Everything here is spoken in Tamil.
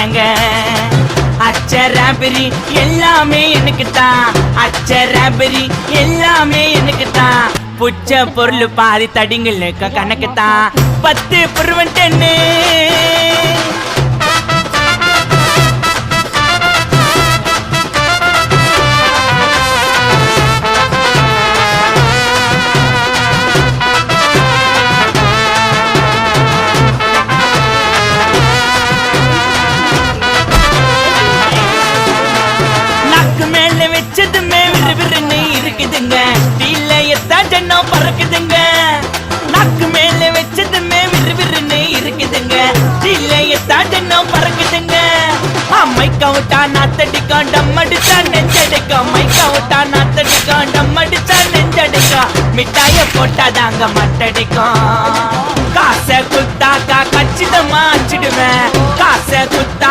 என்னங்க அச்சராபரி எல்லாமே எனக்கு தான் அச்சராபரி எல்லாமே எனக்கு தான் புச்ச பொருள் பாதி தடிங்களுக்கு கணக்கு தான் 10 புருவன் 10 இருக்குதுங்க டீல எத்தாட்டனோ பறக்குதுங்க நாக்கு மேல வச்சதுமே விறுவிறுன்னு இருக்குதுங்க டீல எத்தாட்டனோ பறக்குதுங்க மைக்கா விட்டா நாத்தடிக்கும் டம் அடிச்சா நெஞ்சடிக்கும் மைக்கா விட்டா நாத்தடிக்கும் டம் அடிச்சா நெஞ்சடிக்கும் மிட்டாய போட்டாதாங்க மட்டடிக்கும் காசை குத்தாக்கா கச்சிதமா அச்சிடுவேன் காசை குத்தா